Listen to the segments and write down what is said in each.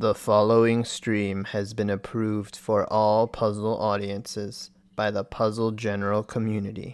The following stream has been approved for all puzzle audiences by the puzzle general community.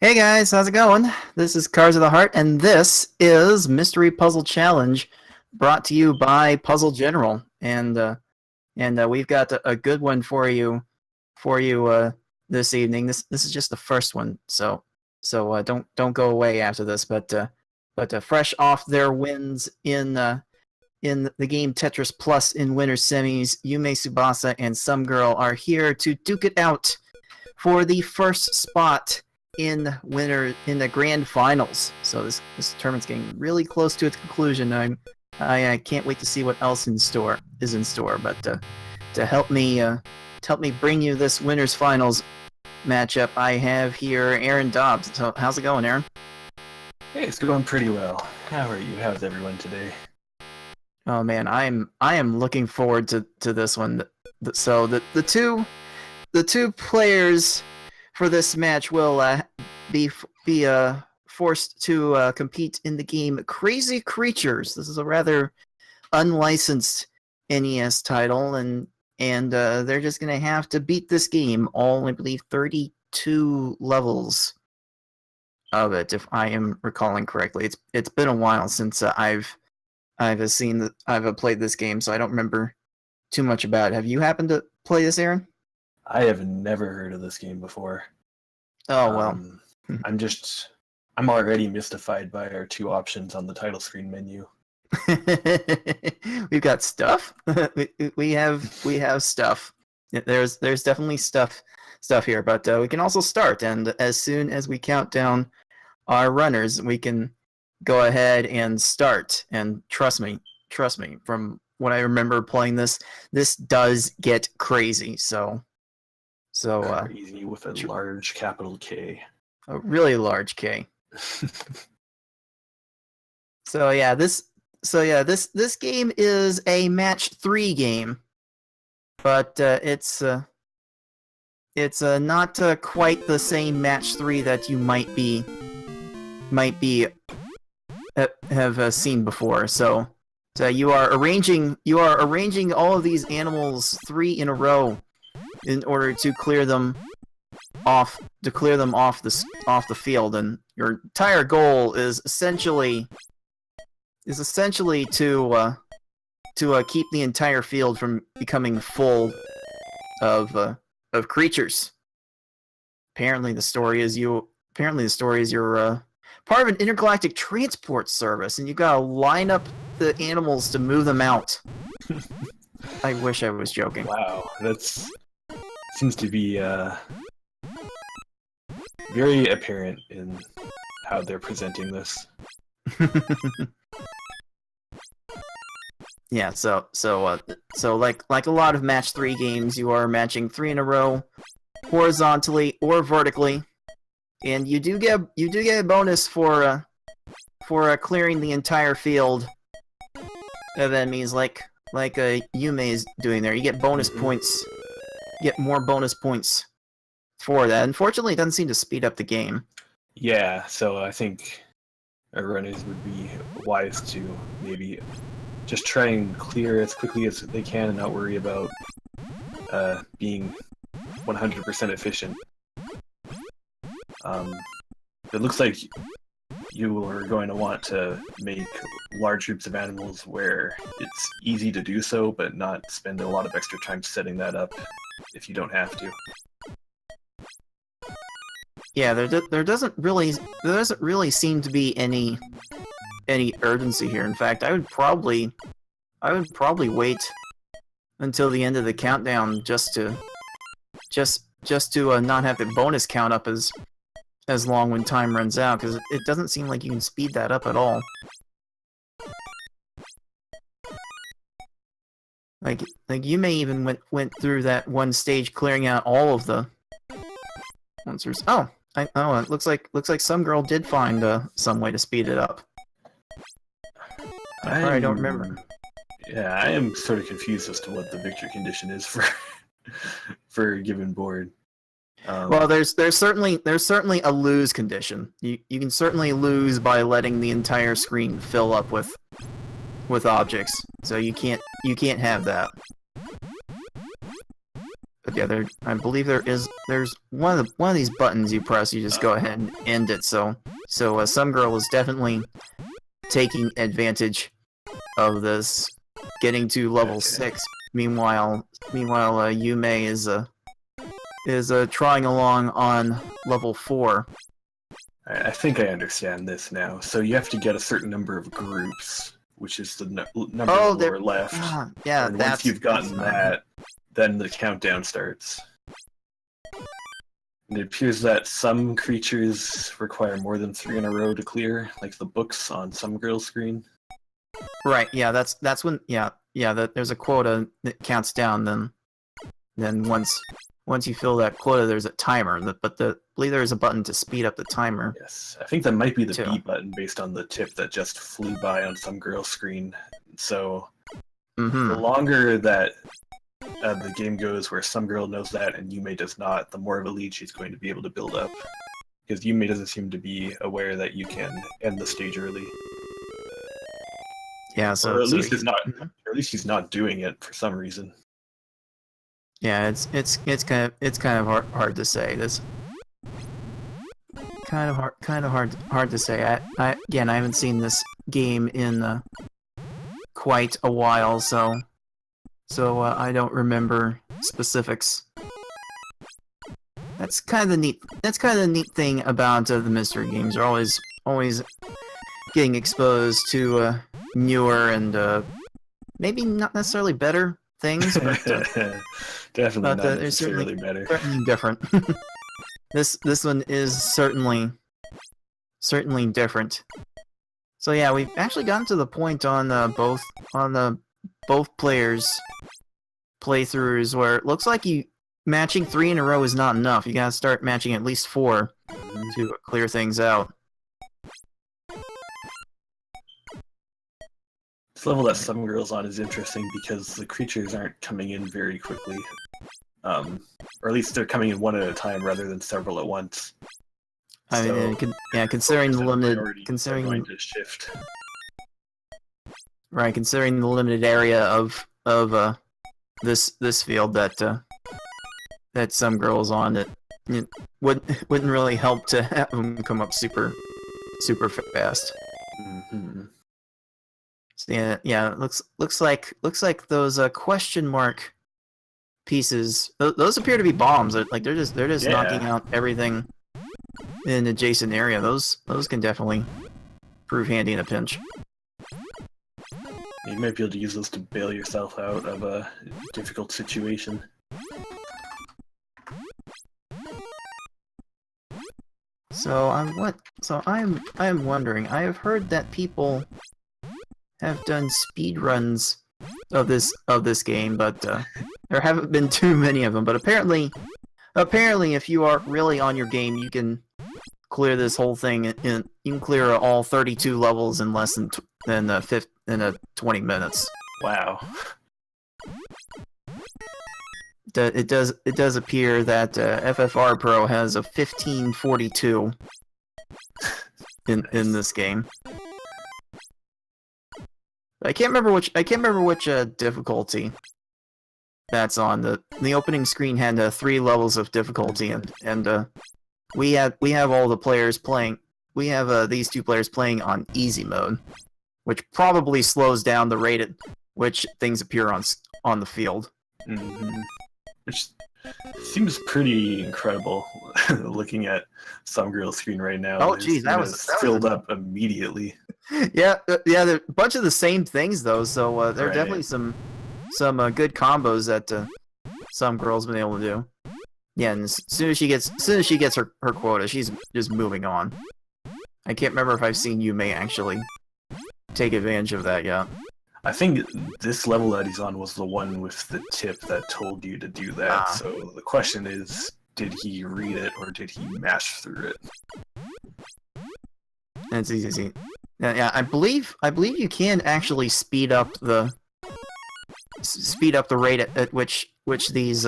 Hey guys, how's it going? This is Cars of the Heart, and this is Mystery Puzzle Challenge, brought to you by Puzzle General. And we've got a good one for you this evening. This is just the first one, so don't go away after this. But fresh off their wins in the game Tetris Plus in winter semis, yumetsubasach and somegirl are here to duke it out for the first spot in the grand finals. So this tournament's getting really close to its conclusion. I can't wait to see what else is in store. But to help me bring you this winners finals matchup, I have here Aaron Dobbs. So how's it going, Aaron? Hey, it's going pretty well. How are you? How's everyone today? Oh man, I am looking forward to this one. So the two players for this match will be forced to compete in the game Krazy Kreatures. This is a rather unlicensed NES title, and they're just gonna have to beat this game, all I believe 32 levels of it, if I am recalling correctly. It's been a while since I've played this game, so I don't remember too much about it. Have you happened to play this, Aaron? I have never heard of this game before. Oh well. I'm already mystified by our two options on the title screen menu. We've got stuff. we have stuff. There's definitely stuff here, but we can also start. And as soon as we count down our runners, we can go ahead and start. And trust me, from what I remember playing this does get crazy. So Crazy with a large capital K. A really large K. So this game is a match 3 game, but it's not quite the same match 3 that you might have seen before. So you are arranging all of these animals 3 in a row in order to clear them off the field, and your entire goal is essentially to keep the entire field from becoming full of creatures. Apparently the story is you're part of an intergalactic transport service, and you gotta line up the animals to move them out. I wish I was joking. Wow, that's seems to be very apparent in how they're presenting this. Yeah, so like a lot of match 3 games, you are matching 3 in a row, horizontally or vertically, and you do get a bonus for clearing the entire field of enemies, like Yume is doing there. You get bonus points, get more bonus points for that. Unfortunately, it doesn't seem to speed up the game. Yeah, so I think our runners would be wise to maybe just try and clear as quickly as they can and not worry about being 100% efficient. It looks like you are going to want to make large groups of animals where it's easy to do so, but not spend a lot of extra time setting that up if you don't have to. Yeah, there doesn't really seem to be any urgency here. In fact, I would probably wait until the end of the countdown just to not have the bonus count up as long when time runs out, because it doesn't seem like you can speed that up at all. Like you may even went through that one stage clearing out all of the monsters. Oh, it looks like somegirl did find some way to speed it up. I don't remember. Yeah, I am sort of confused as to what the victory condition is for a given board. Well, there's certainly a lose condition. You can certainly lose by letting the entire screen fill up with objects. So you can't have that. But yeah, I believe there's one of these buttons you press. You just go ahead and end it. So somegirl is definitely taking advantage of this, getting to level 6. Meanwhile, Yume is trying along on level 4. I think I understand this now. So you have to get a certain number of groups, which is the number on the lower left. Yeah, and once you've gotten that, then the countdown starts. And it appears that some creatures require more than 3 in a row to clear, like the books on somegirl's screen. Right. Yeah, that's when. Yeah. There's a quota that counts down. Then once you fill that quota, there's a timer. But I believe there's a button to speed up the timer. Yes, I think that might be the B button based on the tip that just flew by on somegirl's screen. So the longer that the game goes where somegirl knows that and Yume does not, the more of a lead she's going to be able to build up. Because Yume doesn't seem to be aware that you can end the stage early. Yeah, so or at least he's not doing it for some reason. Yeah, it's kind of hard to say. This kind of hard to say. I haven't seen this game in quite a while, so I don't remember specifics. That's kind of the neat thing about the mystery games. You're always getting exposed to newer and maybe not necessarily better things, but definitely but, not necessarily better. Certainly different. This one is certainly different. So yeah, we've actually gotten to the point on both players' playthroughs where it looks like matching 3 in a row is not enough. You gotta start matching at least 4 to clear things out. This level that somegirl's on is interesting because the creatures aren't coming in very quickly. Or at least they're coming in one at a time rather than several at once. I mean, considering the limited, going to shift. Right, considering the limited area of this field that somegirl's on, it wouldn't really help to have them come up super fast. So yeah, looks like those question mark pieces. Those appear to be bombs. Like they're just knocking out everything in the adjacent area. Those can definitely prove handy in a pinch. You might be able to use those to bail yourself out of a difficult situation. So I'm wondering. I have heard that people have done speed runs this game, but there haven't been too many of them. But apparently, if you are really on your game, you can clear this whole thing. You can clear all 32 levels in less than 20 minutes. Wow. It does appear that FFR Pro has a 1542 in this game. I can't remember which difficulty that's on. The opening screen had 3 levels of difficulty, and we have all the players playing. We have these 2 players playing on easy mode, which probably slows down the rate at which things appear on the field. Mm-hmm. Which seems pretty incredible, looking at somegirl's screen right now. Oh, geez, that was filled up immediately. Yeah, they're a bunch of the same things though. So there are definitely some good combos that somegirl's been able to do. Yeah, and as soon as she gets her quota, she's just moving on. I can't remember if I've seen Yume actually take advantage of that yet. I think this level that he's on was the one with the tip that told you to do that. So the question is, did he read it or did he mash through it? It's easy. Yeah, I believe you can actually speed up the rate at which these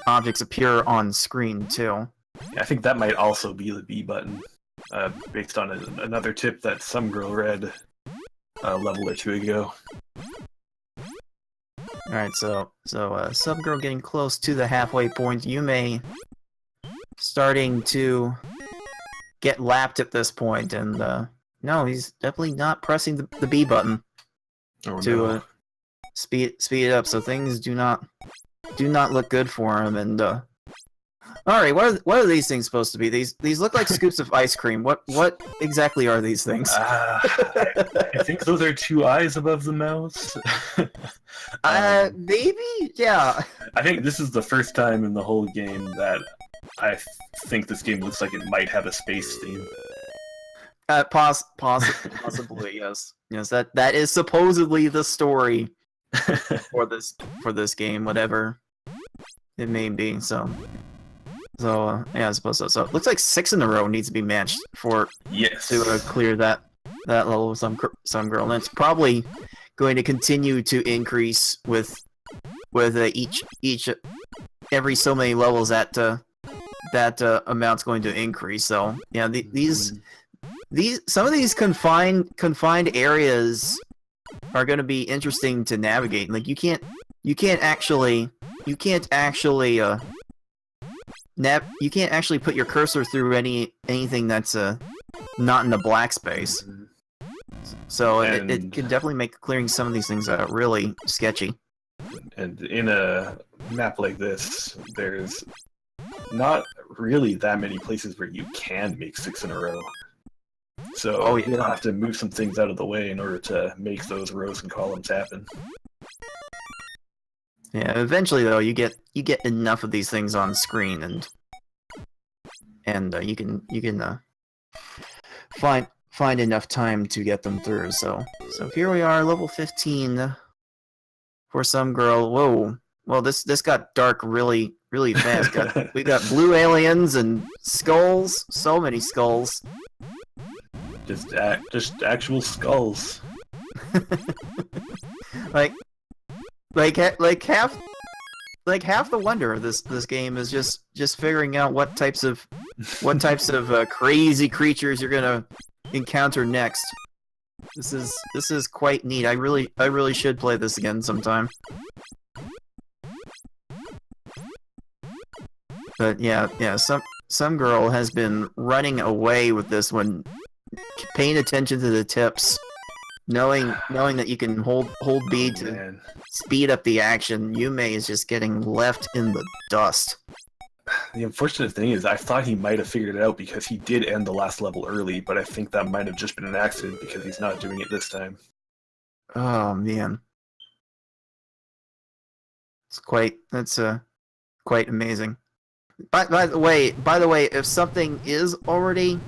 objects appear on screen too. Yeah, I think that might also be the B button, based on another tip that somegirl read a level or 2 ago. Alright, so somegirl getting close to the halfway point. Yume starting to get lapped at this point, and no, he's definitely not pressing the B button to speed it up. So things do not look good for him. And alright, what are these things supposed to be? These look like scoops of ice cream. What exactly are these things? I think those are 2 eyes above the mouth. Maybe? Yeah. I think this is the first time in the whole game that I think this game looks like it might have a space theme. Possibly, yes. Yes, that is supposedly the story for this game, whatever it may be. So yeah, I suppose so. So it looks like 6 in a row needs to be matched to clear that level of somegirl, and it's probably going to continue to increase with each every so many levels that amount's going to increase. So yeah, some of these confined areas are going to be interesting to navigate. Like you can't actually put your cursor through anything that's not in the black space. So it can definitely make clearing some of these things really sketchy. And in a map like this, there's not really that many places where you can make 6 in a row. So you'll have to move some things out of the way in order to make those rows and columns happen. Yeah, eventually though, you get enough of these things on screen, and you can find enough time to get them through. So here we are, level 15 for somegirl. Whoa, well this got dark really fast. We got blue aliens and skulls, so many skulls. Just actual skulls. like half the wonder of this game is just figuring out what types of crazy creatures you're gonna encounter next. This is quite neat. I really should play this again sometime. But yeah, somegirl has been running away with this one, paying attention to the tips, knowing that you can hold B to speed up the action. Yume is just getting left in the dust. The unfortunate thing is I thought he might have figured it out because he did end the last level early, but I think that might have just been an accident because he's not doing it this time. Oh man. That's quite amazing. By the way, if something is already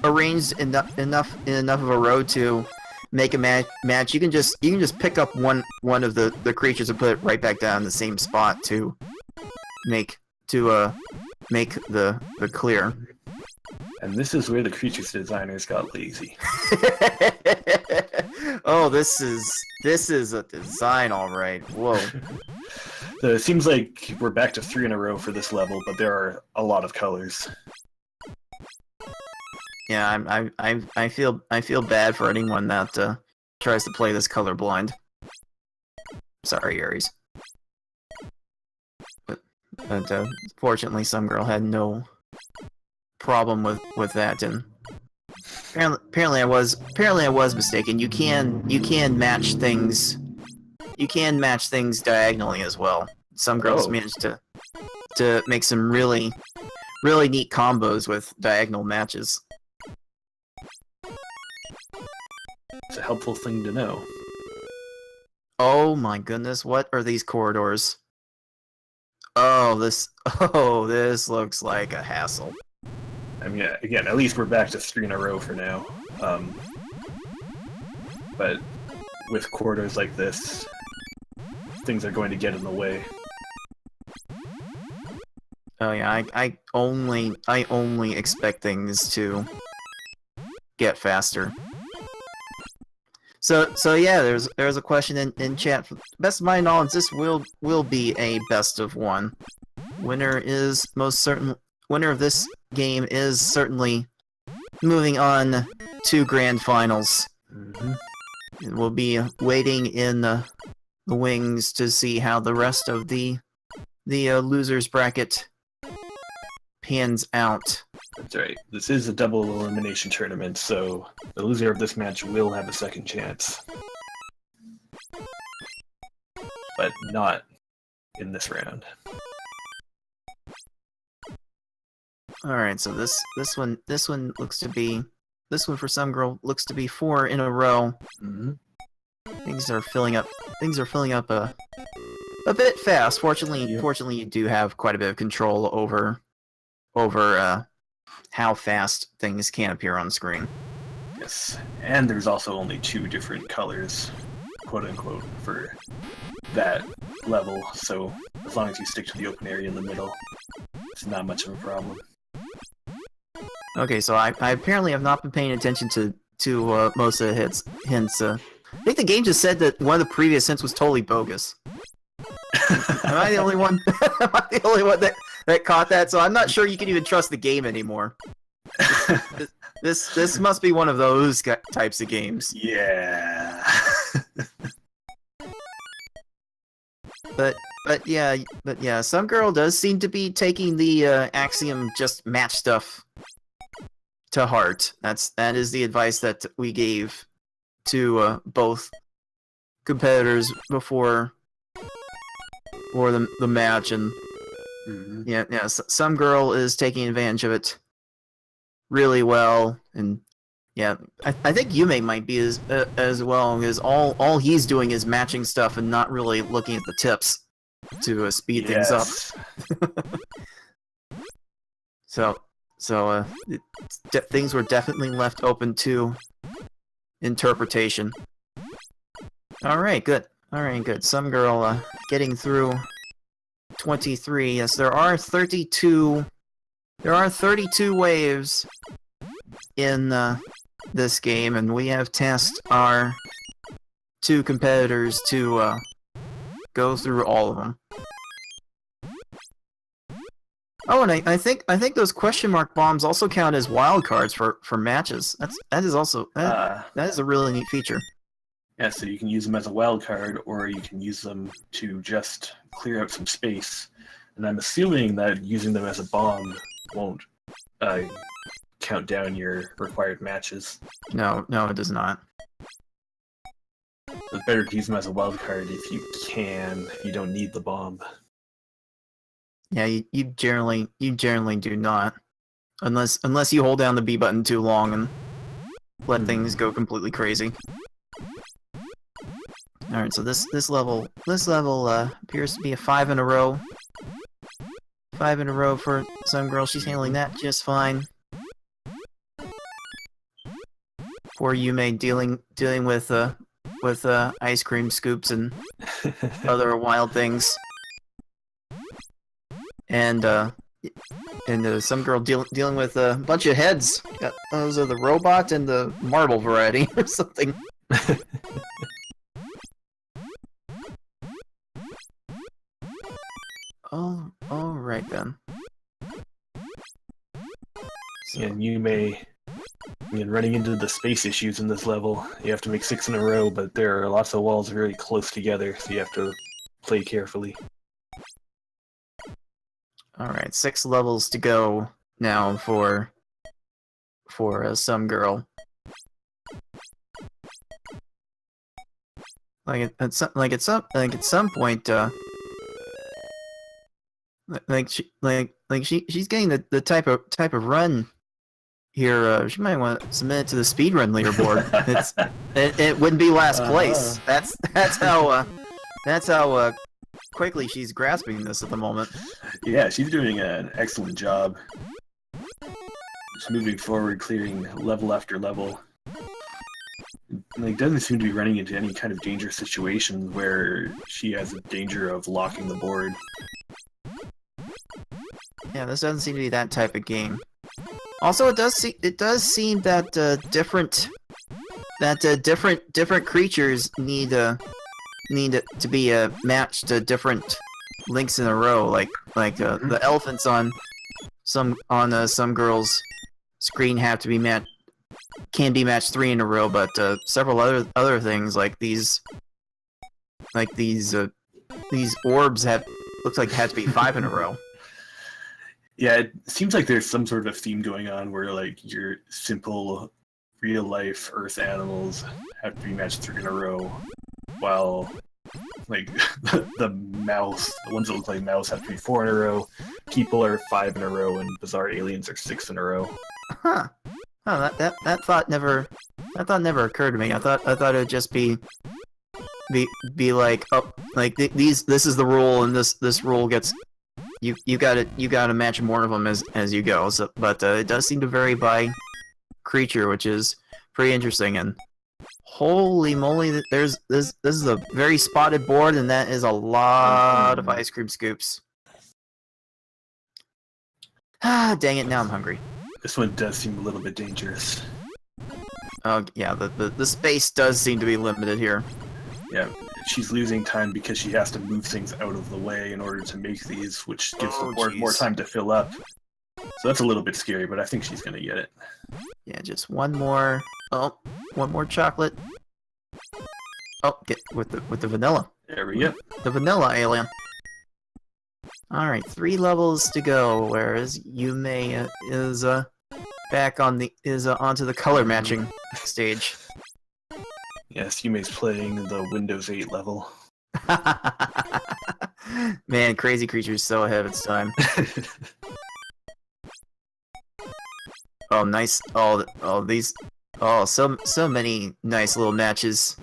arranged enough of a row to make a match, you can just pick up one of the creatures and put it right back down in the same spot to make the clear. And this is where the creatures designers got lazy. Oh, this is a design, all right. Whoa. So it seems like we're back to 3 in a row for this level, but there are a lot of colors. Yeah, I feel bad for anyone that tries to play this colorblind. Sorry, Aries. But fortunately, somegirl had no problem with that, and apparently I was mistaken. You can match things. You can match things diagonally as well. Some girls managed to make some really neat combos with diagonal matches. It's a helpful thing to know. Oh my goodness, what are these corridors? Oh, this looks like a hassle. I mean, again, at least we're back to 3 in a row for now. But with corridors like this, things are going to get in the way. Oh yeah, I only expect things to get faster. So yeah, there's a question in chat. Best of my knowledge, this will be a best of 1. Winner of this game is certainly moving on to grand finals. We'll be waiting in the wings to see how the rest of the losers bracket pans out. That's right. This is a double elimination tournament, so the loser of this match will have a second chance. But not in this round. Alright, so this one looks to be, this one for somegirl looks to be 4 in a row. Things are filling up a bit fast. Fortunately, you do have quite a bit of control over how fast things can appear on screen. Yes, and there's also only 2 different colors, quote-unquote, for that level, so as long as you stick to the open area in the middle, it's not much of a problem. Okay, so I apparently have not been paying attention to most of the hints. I think the game just said that one of the previous hints was totally bogus. Am I the only one? Am I the only one that caught that? So I'm not sure you can even trust the game anymore. This must be one of those types of games. Yeah. But yeah, somegirl does seem to be taking the axiom just match stuff to heart. That is the advice that we gave to both competitors before the match, and yeah, somegirl is taking advantage of it really well, and yeah, I think Yume might be as well, because all he's doing is matching stuff and not really looking at the tips to speed things up. So things were definitely left open to interpretation. All right, good. Somegirl getting through 23. Yes, there are 32. There are 32 waves in this game, and we have tasked our 2 competitors to go through all of them. Oh, and I think those question mark bombs also count as wild cards for matches. That is a really neat feature. Yeah, so you can use them as a wild card, or you can use them to just clear out some space. And I'm assuming that using them as a bomb won't count down your required matches. No, it does not. It's better to use them as a wild card if you can. You don't need the bomb. Yeah, you generally do not, unless you hold down the B button too long and let things go completely crazy. All right, so this level appears to be a 5 in a row. 5 in a row for somegirl. She's handling that just fine. Poor Yume dealing with ice cream scoops and other wild things, and some girl dealing with a bunch of heads. Those are the robot and the marble variety or something. Oh, all right then. So. And running into the space issues in this level, you have to make 6 in a row, but there are lots of walls very close together, so you have to play carefully. Alright, 6 levels to go now for some girl. At some point, she's getting the type of run here. She might want to submit it to the speedrun leaderboard. It wouldn't be last place. That's how quickly she's grasping this at the moment. Yeah, she's doing an excellent job. Just moving forward, clearing level after level. Like, doesn't seem to be running into any kind of dangerous situation where she has a danger of locking the board. Yeah, this doesn't seem to be that type of game. Also, it does seem that different creatures need to be matched to different links in a row. Like the elephants on some girls' screen have to be can be matched 3 in a row, but several other things like these orbs looks like had to be 5 in a row. Yeah, it seems like there's some sort of theme going on where like your simple real-life Earth animals have to be matched 3 in a row, while like the ones that look like mouse have to be 4 in a row, people are 5 in a row, and bizarre aliens are 6 in a row. Huh. Oh, that thought never occurred to me. I thought it would just be like, oh, like this is the rule, and this rule gets you gotta match more of them as you go. So, but it does seem to vary by creature, which is pretty interesting. And holy moly, this is a very spotted board, and that is a lot of ice cream scoops. Ah, dang it! Now I'm hungry. This one does seem a little bit dangerous. Oh yeah, the space does seem to be limited here. Yeah, she's losing time because she has to move things out of the way in order to make these, which gives the board more time to fill up. So that's a little bit scary, but I think she's gonna get it. Yeah, just one more. Oh, one more chocolate. Oh, get with the vanilla. There we go. The vanilla alien. All right, 3 levels to go. Whereas Yume is back on onto the color matching stage. Yes, Yume's playing the Windows 8 level. Man, Krazy Kreatures so ahead of its time. Oh, nice! So many nice little matches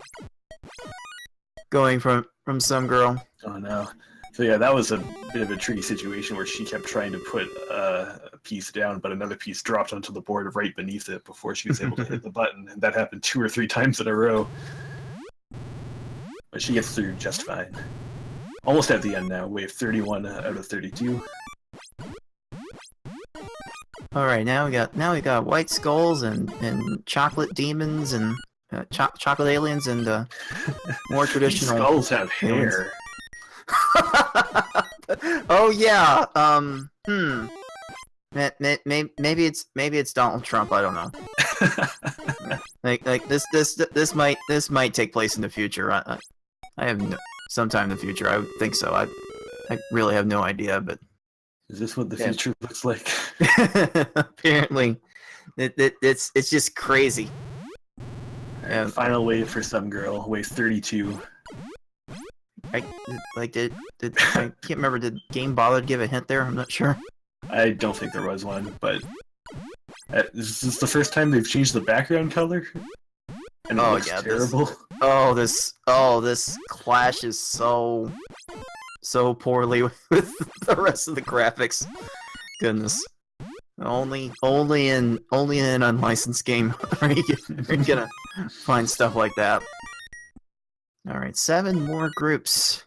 going from some girl. Oh no! So yeah, that was a bit of a tricky situation where she kept trying to put a piece down, but another piece dropped onto the board right beneath it before she was able to hit the button, and that happened 2 or 3 times in a row. But she gets through just fine. Almost at the end now. Wave 31 out of 32. All right, now we got white skulls and chocolate demons and chocolate aliens and more traditional. These skulls have hair. Oh yeah. Maybe it's Donald Trump. I don't know. like this might take place in the future. I have sometime in the future. I would think so. I really have no idea, but. Is this what the future looks like? Apparently, it's just crazy. And final wave for some girl, wave 32. I can't remember. Did game bother to give a hint there? I'm not sure. I don't think there was one, but is this the first time they've changed the background color? And it looks terrible. This clashes so poorly with the rest of the graphics. Goodness. Only in an unlicensed game are you gonna find stuff like that. All right, 7 more groups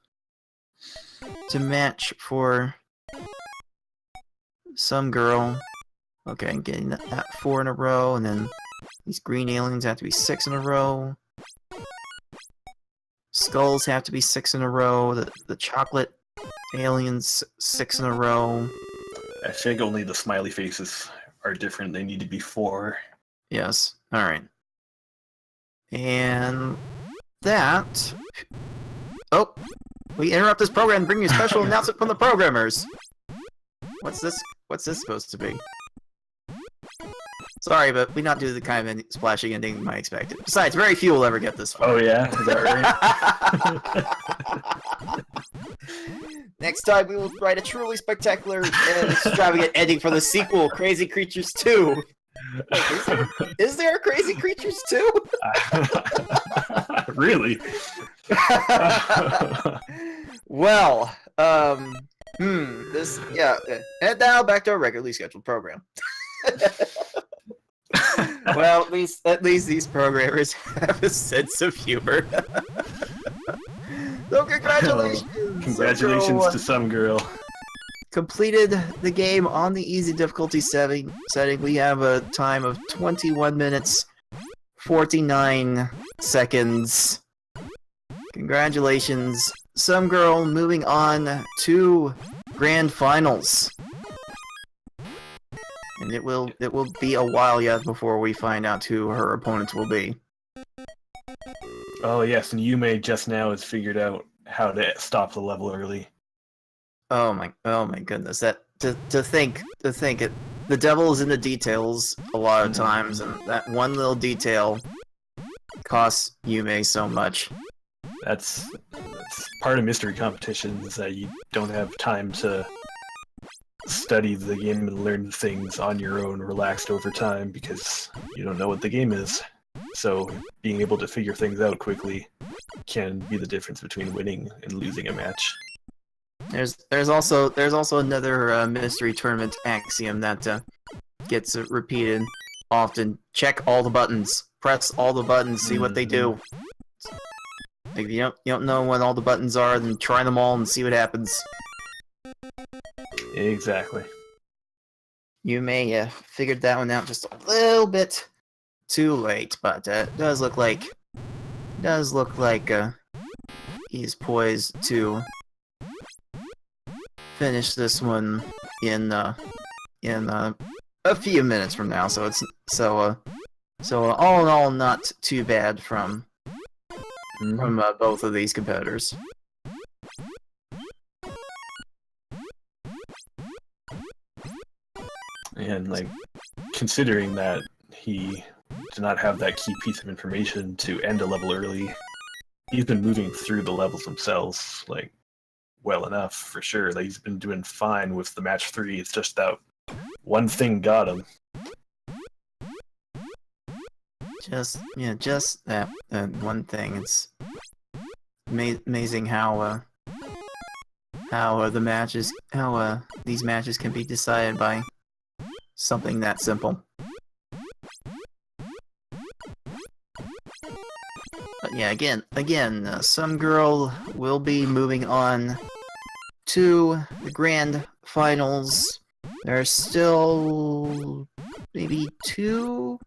to match for some girl. Okay, I'm getting that 4 in a row, and then these green aliens have to be 6 in a row. Skulls have to be 6 in a row. The chocolate aliens 6 in a row. I think only the smiley faces are different. They need to be 4. Yes. All right. And that. Oh, we interrupt this program and bring you a special announcement from the programmers. What's this? What's this supposed to be? Sorry, but we not do the kind of splashing ending you might expect. Besides, very few will ever get this far. Oh yeah, is that right? Next time, we will write a truly spectacular and extravagant ending for the sequel, Krazy Kreatures 2. Wait, is there a Krazy Kreatures 2? Really? Well, this, yeah. And now back to our regularly scheduled program. Well, at least these programmers have a sense of humor. So congratulations! Congratulations to some girl. Completed the game on the easy difficulty setting. We have a time of 21 minutes, 49 seconds. Congratulations, some girl. Moving on to grand finals. And it will be a while yet before we find out who her opponents will be. Oh yes, and Yume just now has figured out how to stop the level early. Oh my goodness! That to think it. The devil is in the details a lot of times, and that one little detail costs Yume so much. That's part of mystery competitions, is that you don't have time to study the game and learn things on your own, relaxed over time, because you don't know what the game is. So being able to figure things out quickly can be the difference between winning and losing a match. There's also another mystery tournament axiom that gets repeated often. Check all the buttons. Press all the buttons. See what they do. If you don't know what all the buttons are, then try them all and see what happens. Exactly. You may have figured that one out just a little bit too late, but it does look like he's poised to finish this one in a few minutes from now. So all in all, not too bad from both of these competitors. And like, considering that he did not have that key piece of information to end a level early, he's been moving through the levels themselves like well enough for sure. Like, he's been doing fine with the match 3. It's just that one thing got him. Just that one thing. It's amazing how these matches can be decided by something that simple. But yeah, again, some girl will be moving on to the grand finals. There are still maybe 2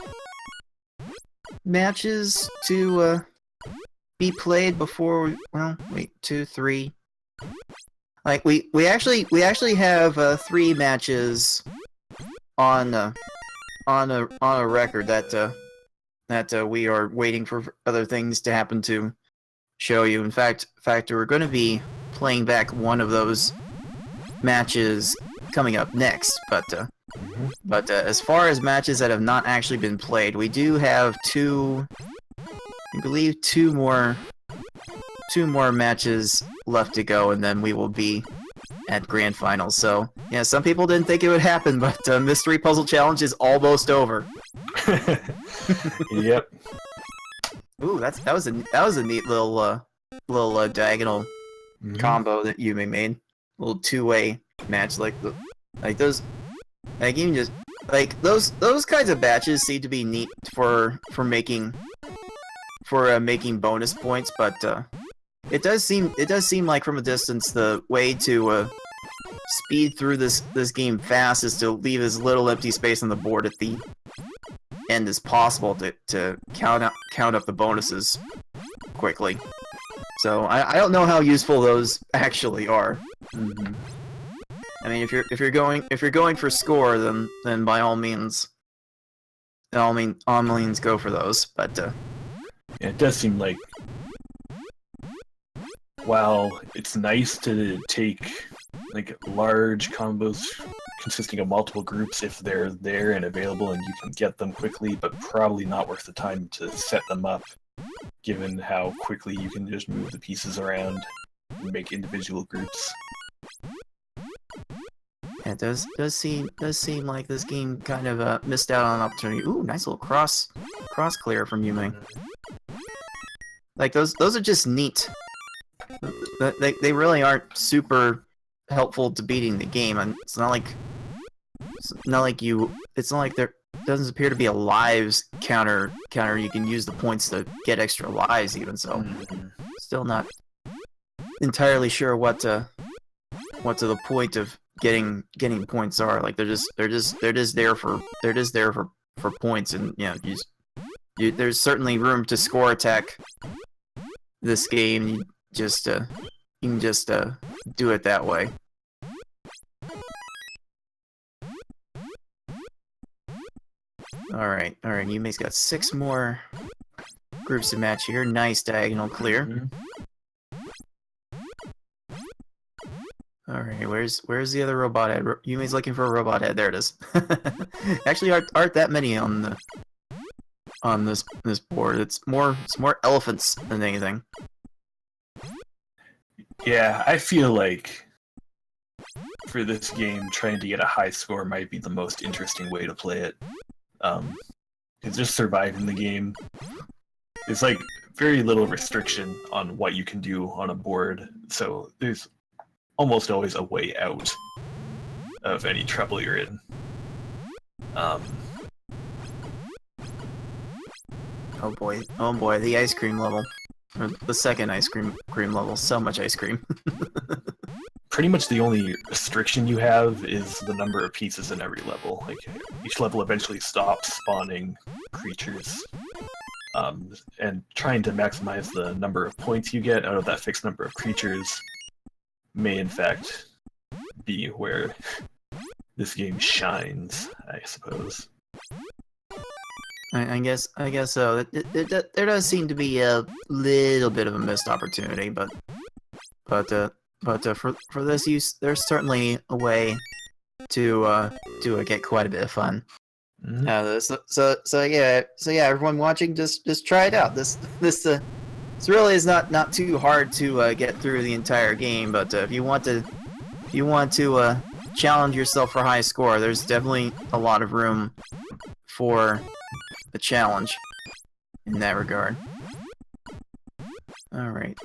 matches to be played before. Well, wait, 2, 3. Like we actually have 3 matches on a record that we are waiting for other things to happen to show you. In fact, we're going to be playing back one of those matches coming up next. But as far as matches that have not actually been played, we do have 2 more matches left to go, and then we will be at grand finals. So yeah, some people didn't think it would happen, but Mystery Puzzle Challenge is almost over. Yep. Ooh, that was a neat little diagonal combo that Yume made. A little 2-way match like those. Like, you can just like those kinds of batches seem to be neat for making bonus points, but it does seem like from a distance the way to speed through this game fast is to leave as little empty space on the board at the end as possible to count up the bonuses quickly. So I don't know how useful those actually are. Mm-hmm. I mean, if you're going for score, then by all means go for those. But yeah, it does seem like while it's nice to take like large combos consisting of multiple groups if they're there and available and you can get them quickly, but probably not worth the time to set them up, given how quickly you can just move the pieces around and make individual groups. yeah, it does seem like this game kind of missed out on an opportunity. Ooh, nice little cross clear from Yume. Like those are just neat. They really aren't super helpful to beating the game, and it's not like there doesn't appear to be a lives counter. You can use the points to get extra lives even, so still not entirely sure what the point of getting points are. Like they're just there for points, and there's certainly room to score attack this game. You can just do it that way. Alright, Yume's got 6 more groups to match here. Nice diagonal clear. Alright, where's the other robot head? Yume's looking for a robot head. There it is. Actually, aren't that many on this board. It's more elephants than anything. Yeah, I feel like for this game, trying to get a high score might be the most interesting way to play it. It's just surviving the game. There's like very little restriction on what you can do on a board, so there's almost always a way out of any trouble you're in. Oh boy, the ice cream level. Or the second ice cream level. So much ice cream. Pretty much the only restriction you have is the number of pieces in every level. Like each level eventually stops spawning creatures, and trying to maximize the number of points you get out of that fixed number of creatures may in fact be where this game shines, I suppose. I guess so. There does seem to be a little bit of a missed opportunity, but for this use, there's certainly a way to get quite a bit of fun. So yeah, everyone watching, just try it out. This really is not too hard to get through the entire game, but if you want to challenge yourself for high score, there's definitely a lot of room for a challenge in that regard. Alright,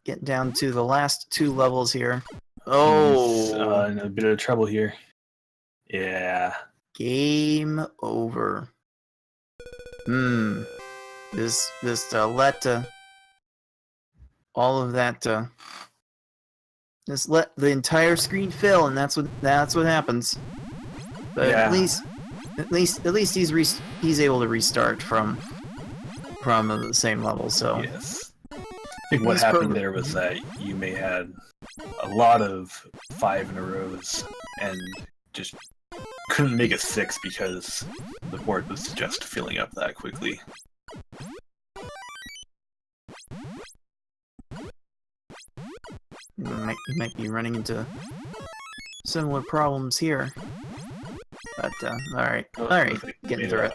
get down to the last 2 levels here. Oh! In a bit of trouble here. Yeah. Game over. This let all of that just let the entire screen fill, and that's what happens. But yeah. at least he's able to restart from the same level. So yes. I think what happened there was that you may had a lot of 5 in a rows and just couldn't make a 6 because the board was just filling up that quickly. You might be running into similar problems here. But alright, getting through it.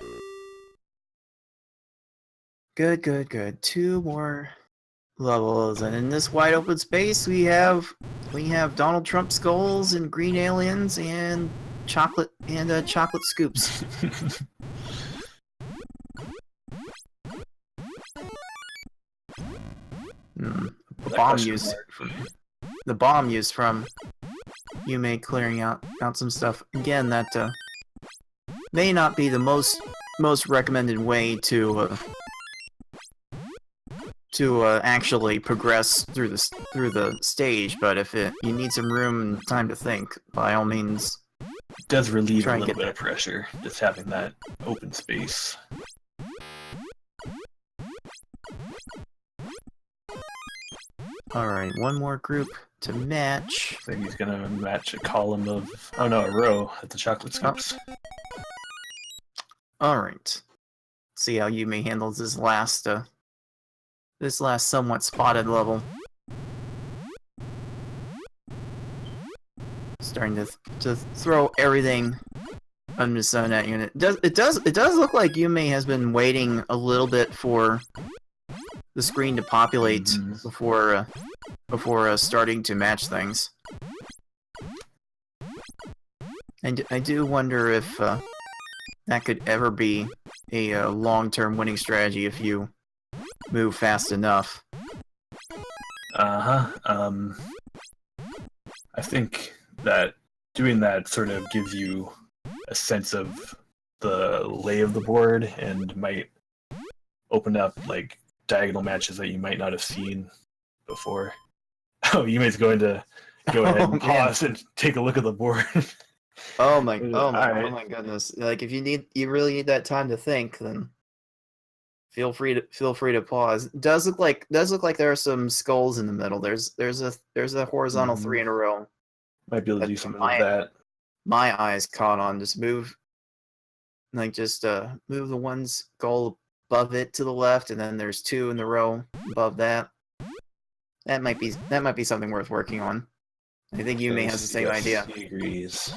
Good. 2 more levels, and in this wide open space we have Donald Trump skulls and green aliens and chocolate scoops. The bomb used from Yume clearing out some stuff. Again, that may not be the most recommended way to actually progress through the stage, but if you need some room and time to think, by all means. It does relieve a little bit of pressure, just having that open space. Alright, one more group to match. I think he's gonna match a column of... oh no, a row at the chocolate scoops. Alright. See how Yume handles this last somewhat spotted level. Starting to throw everything under sun at unit. It does look like Yume has been waiting a little bit for the screen to populate before starting to match things. And I do wonder if that could ever be a long-term winning strategy if you move fast enough. I think that doing that sort of gives you a sense of the lay of the board and might open up like diagonal matches that you might not have seen before. Oh, Yume's going to go ahead and pause and take a look at the board. Oh my goodness! Like if you really need that time to think, then feel free to pause. Does look like there are some skulls in the middle. There's a horizontal 3 in a row. Might be able to do something with that. My eyes caught on. Just move the one skull above it to the left, and then there's 2 in the row above that. That might be something worth working on. I think Yume has the same idea. He agrees.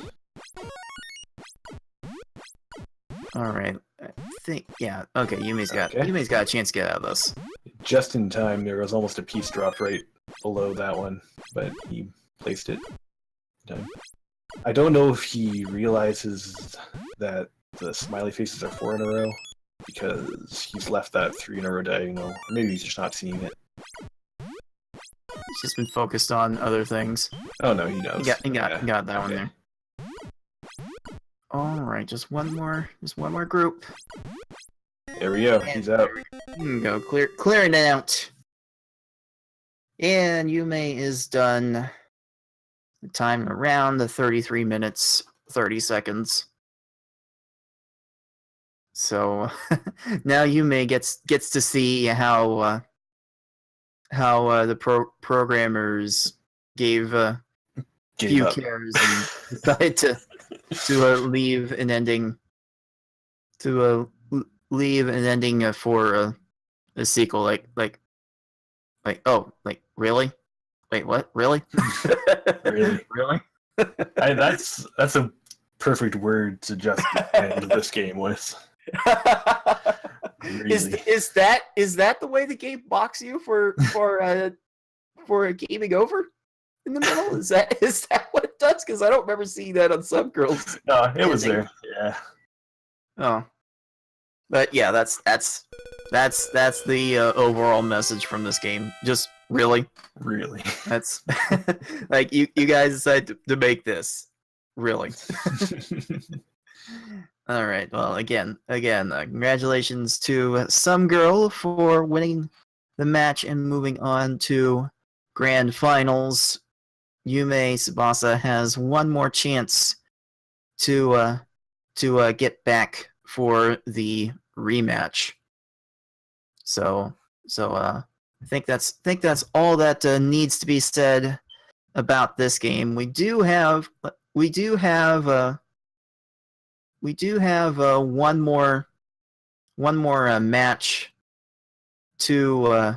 Alright. I think okay, Yume's got a chance to get out of this. Just in time, there was almost a piece dropped right below that one, but he placed it in time. I don't know if he realizes that the smiley faces are 4 in a row, because he's left that 3 in a row diagonal. Or maybe he's just not seeing it. He's just been focused on other things. Oh no, he knows. He got that one there. Alright, just one more group. There we go, he's out. Go clearing it out. And Yume is done. The time around the 33 minutes 30 seconds. So now Yume gets to see how the programmers gave few cares and decided to leave an ending for a sequel. Like really? Wait, what? Really? Really? That's a perfect word to just end this game with. Really. Is that the way the game mocks you for gaming over in the middle? Is that what it does? Because I don't remember seeing that on some girls. No, it was there. Yeah. Oh, but yeah, that's the overall message from this game. Just really. That's like you guys decided to make this really. All right. Well, again, congratulations to somegirl for winning the match and moving on to grand finals. Yumetsubasach has one more chance to get back for the rematch. So I think that's all that needs to be said about this game. We do have one more match to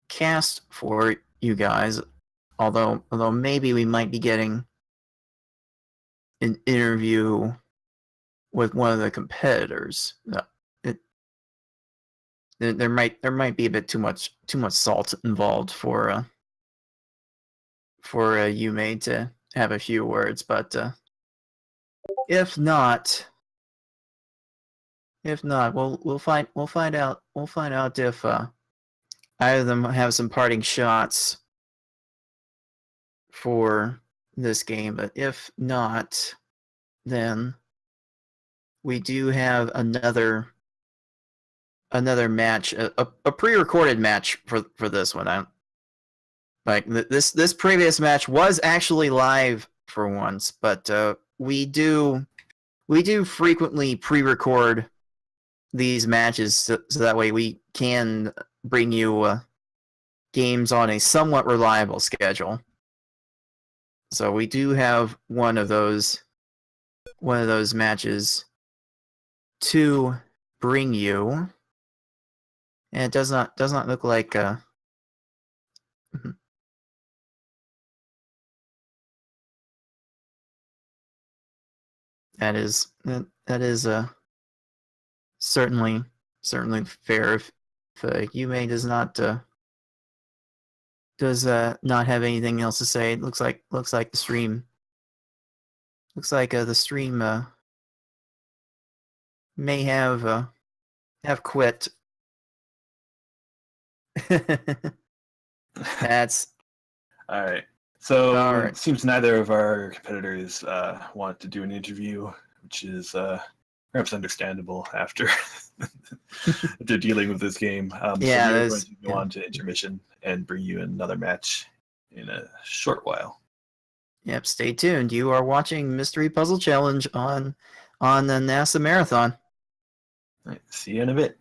cast for you guys. Although maybe we might be getting an interview with one of the competitors. There might be a bit too much salt involved for Yume to have a few words, but if not, we'll find out if either of them have some parting shots for this game, but if not, then we do have another match, a pre-recorded match for this one. This previous match was actually live for once, but we do frequently pre-record these matches so that way we can bring you games on a somewhat reliable schedule. So we do have one of those matches to bring you, and it does not look like that is certainly fair. If Yume does not have anything else to say, it looks like the stream may have quit. That's all right. So all right. It seems neither of our competitors want to do an interview, which is perhaps understandable after they're dealing with this game. So we're going to go on to intermission and bring you another match in a short while. Yep, stay tuned. You are watching Mystery Puzzle Challenge on the NASA Marathon. All right, see you in a bit.